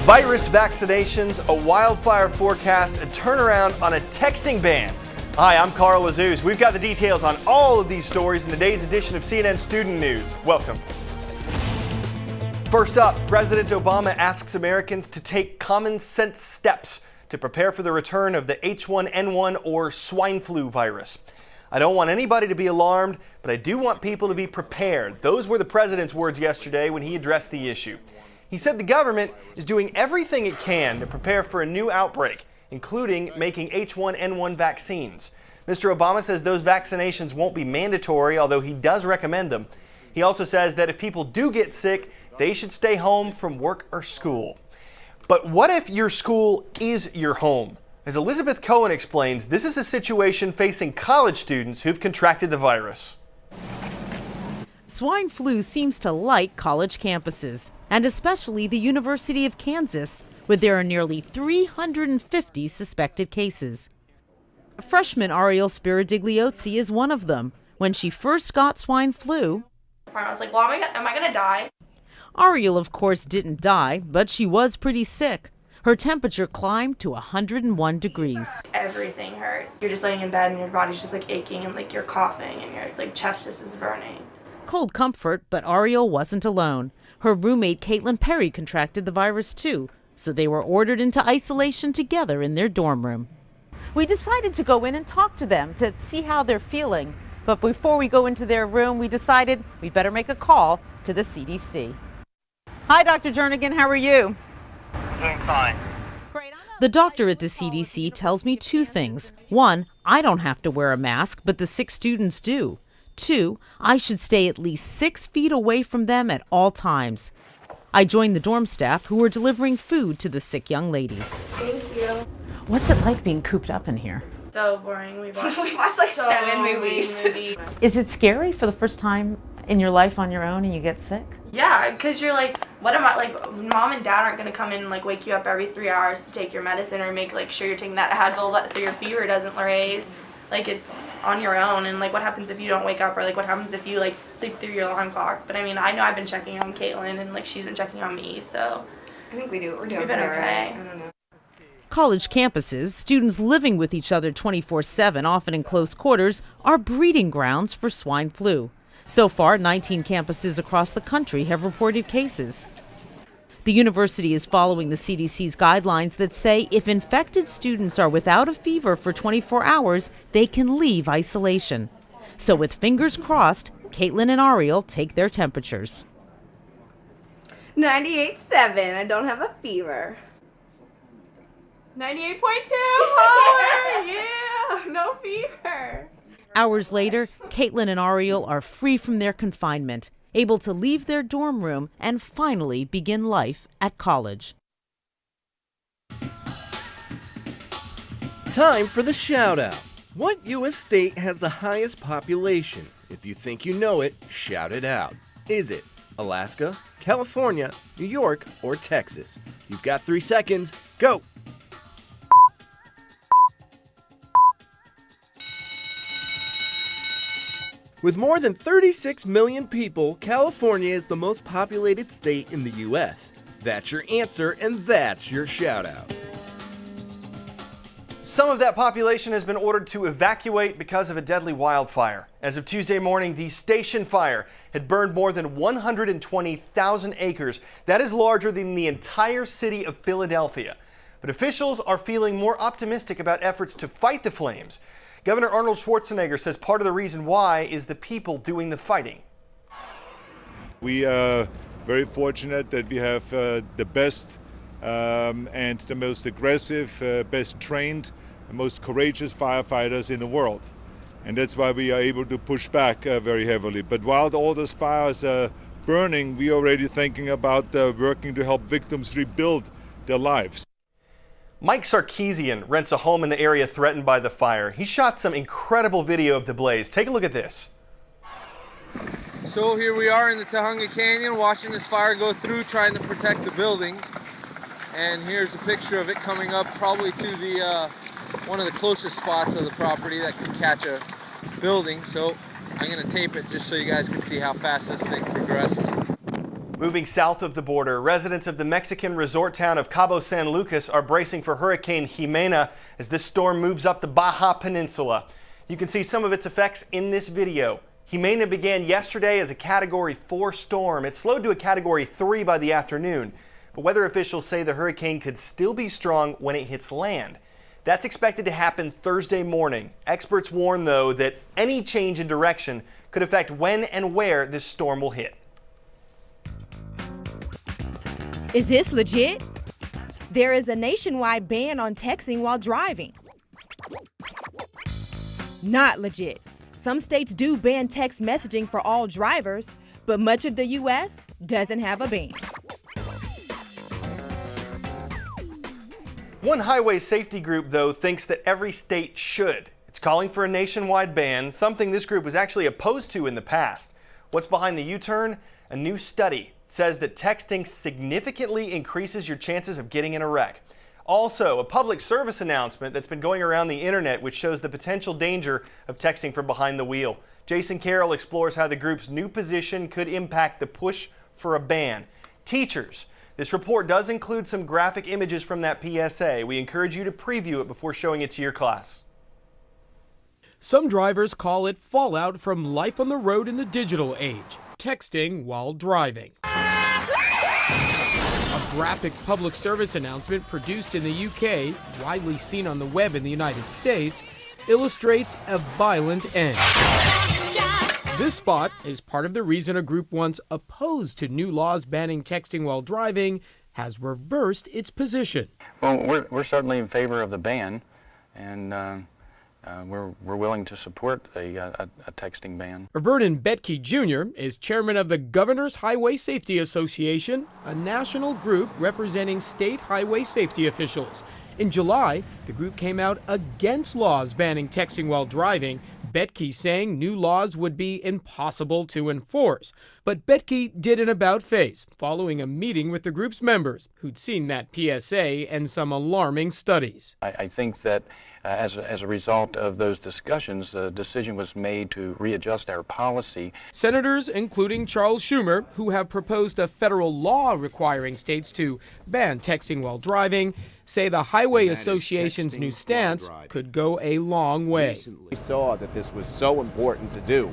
Virus vaccinations, a wildfire forecast, a turnaround on a texting ban. Hi, I'm Carl Azuz. We've got the details on all of these stories in today's edition of CNN Student News. Welcome. First up, President Obama asks Americans to take common sense steps to prepare for the return of the H1N1 or swine flu virus. I don't want anybody to be alarmed, but I do want people to be prepared. Those were the president's words yesterday when he addressed the issue. He said the government is doing everything it can to prepare for a new outbreak, including making H1N1 vaccines. Mr. Obama says those vaccinations won't be mandatory, although he does recommend them. He also says that if people do get sick, they should stay home from work or school. But what if your school is your home? As Elizabeth Cohen explains, this is a situation facing college students who've contracted the virus. Swine flu seems to like college campuses, and especially the University of Kansas, where there are nearly 350 suspected cases. Freshman Ariel Spiridigliozzi is one of them. When she first got swine flu, I was like, well, am I gonna die? Ariel, of course, didn't die, but she was pretty sick. Her temperature climbed to 101 degrees. Everything hurts. You're just laying in bed and your body's just like aching and like you're coughing and your like chest just is burning. Cold comfort, but Ariel wasn't alone. Her roommate Caitlin Perry contracted the virus too, so they were ordered into isolation together in their dorm room. We decided to go in and talk to them to see how they're feeling. But before we go into their room, we decided we better make a call to the CDC. Hi, Dr. Jernigan, how are you? Doing fine. The doctor at the CDC tells me two things. One, I don't have to wear a mask, but the sick students do. Two, I should stay at least 6 feet away from them at all times. I joined the dorm staff who were delivering food to the sick young ladies. Thank you. What's it like being cooped up in here? So boring. We watched like 7 movies. Is it scary for the first time in your life on your own and you get sick? Yeah, because you're like, what am I, like, mom and dad aren't going to come in and, like, wake you up every 3 hours to take your medicine or make, like, sure you're taking that Advil so your fever doesn't raise. Like, it's on your own, and, like, what happens if you don't wake up, or, like, what happens if you, like, sleep through your alarm clock. But, I mean, I know I've been checking on Caitlin, and, like, she's been checking on me, so. I think we're doing We've been okay. I don't know. College campuses, students living with each other 24/7, often in close quarters, are breeding grounds for swine flu. So far, 19 campuses across the country have reported cases. The university is following the CDC's guidelines that say if infected students are without a fever for 24 hours, they can leave isolation. So with fingers crossed, Caitlin and Ariel take their temperatures. 98.7. I don't have a fever. 98.2 holler! Yeah! No fever! Hours later, Caitlin and Ariel are free from their confinement, able to leave their dorm room and finally begin life at college. Time for the shout out. What U.S. state has the highest population? If you think you know it, shout it out. Is it Alaska, California, New York, or Texas? You've got 3 seconds. Go! With more than 36 million people, California is the most populated state in the U.S. That's your answer, and that's your shout-out. Some of that population has been ordered to evacuate because of a deadly wildfire. As of Tuesday morning, the Station Fire had burned more than 120,000 acres. That is larger than the entire city of Philadelphia. But officials are feeling more optimistic about efforts to fight the flames. Governor Arnold Schwarzenegger says part of the reason why is the people doing the fighting. We are very fortunate that we have the best and the most aggressive, best trained, most courageous firefighters in the world. And that's why we are able to push back very heavily. But while all those fires are burning, we are already thinking about working to help victims rebuild their lives. Mike Sarkeesian rents a home in the area threatened by the fire. He shot some incredible video of the blaze. Take a look at this. So here we are in the Tujunga Canyon watching this fire go through, trying to protect the buildings. And here's a picture of it coming up probably to the one of the closest spots of the property that could catch a building. So I'm going to tape it just so you guys can see how fast this thing progresses. Moving south of the border, residents of the Mexican resort town of Cabo San Lucas are bracing for Hurricane Jimena as this storm moves up the Baja Peninsula. You can see some of its effects in this video. Jimena began yesterday as a Category 4 storm. It slowed to a Category 3 by the afternoon, but weather officials say the hurricane could still be strong when it hits land. That's expected to happen Thursday morning. Experts warn, though, that any change in direction could affect when and where this storm will hit. Is this legit? There is a nationwide ban on texting while driving. Not legit. Some states do ban text messaging for all drivers, but much of the U.S. doesn't have a ban. One highway safety group, though, thinks that every state should. It's calling for a nationwide ban, something this group was actually opposed to in the past. What's behind the U-turn? A new study says that texting significantly increases your chances of getting in a wreck. Also, a public service announcement that's been going around the internet which shows the potential danger of texting from behind the wheel. Jason Carroll explores how the group's new position could impact the push for a ban. Teachers. This report does include some graphic images from that PSA. We encourage you to preview it before showing it to your class. Some drivers call it fallout from life on the road in the digital age, texting while driving. A graphic public service announcement produced in the UK, widely seen on the web in the United States, illustrates a violent end. This spot is part of the reason a group once opposed to new laws banning texting while driving has reversed its position. Well, we're certainly in favor of the ban, and we're willing to support a texting ban. Vernon Betke Jr. is chairman of the Governor's Highway Safety Association, a national group representing state highway safety officials. In July, the group came out against laws banning texting while driving, Betke saying new laws would be impossible to enforce. But Betke did an about-face following a meeting with the group's members who'd seen that PSA and some alarming studies. I think that as a result of those discussions, the decision was made to readjust our policy. Senators, including Charles Schumer, who have proposed a federal law requiring states to ban texting while driving, say the Highway Association's new stance could go a long way. We saw that this was so important to do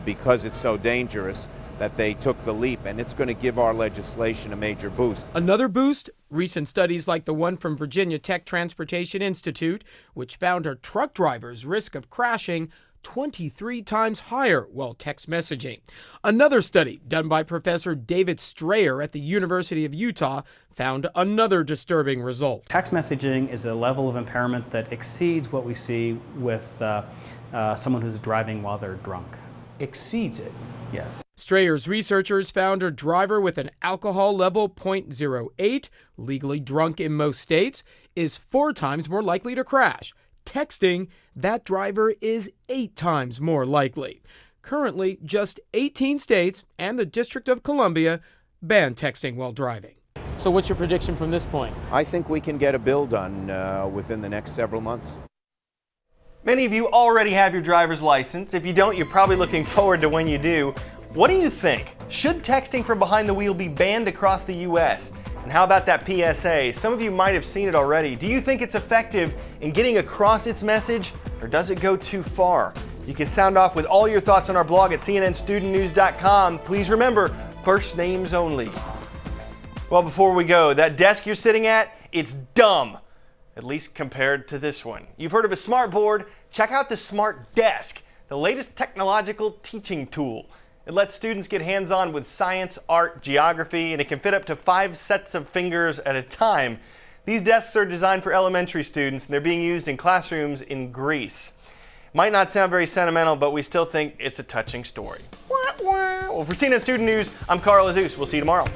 because it's so dangerous that they took the leap, and it's going to give our legislation a major boost. Another boost? Recent studies like the one from Virginia Tech Transportation Institute, which found our truck drivers' risk of crashing 23 times higher while text messaging. Another study done by Professor David Strayer at the University of Utah found another disturbing result. Text messaging is a level of impairment that exceeds what we see with someone who's driving while they're drunk. Exceeds it? Yes. Strayer's researchers found a driver with an alcohol level 0.08, legally drunk in most states, is 4 times more likely to crash. Texting, that driver is 8 times more likely. Currently, just 18 states and the District of Columbia ban texting while driving. So what's your prediction from this point? I think we can get a bill done within the next several months. Many of you already have your driver's license. If you don't, you're probably looking forward to when you do. What do you think? Should texting from behind the wheel be banned across the U.S.? And how about that PSA? Some of you might have seen it already. Do you think it's effective in getting across its message, or does it go too far? You can sound off with all your thoughts on our blog at cnnstudentnews.com. Please remember, first names only. Well, before we go, that desk you're sitting at, it's dumb. At least compared to this one. You've heard of a smart board? Check out the Smart Desk, the latest technological teaching tool. It lets students get hands-on with science, art, geography, and it can fit up to 5 sets of fingers at a time. These desks are designed for elementary students, and they're being used in classrooms in Greece. Might not sound very sentimental, but we still think it's a touching story. Well, for CNN Student News, I'm Carl Azus. We'll see you tomorrow.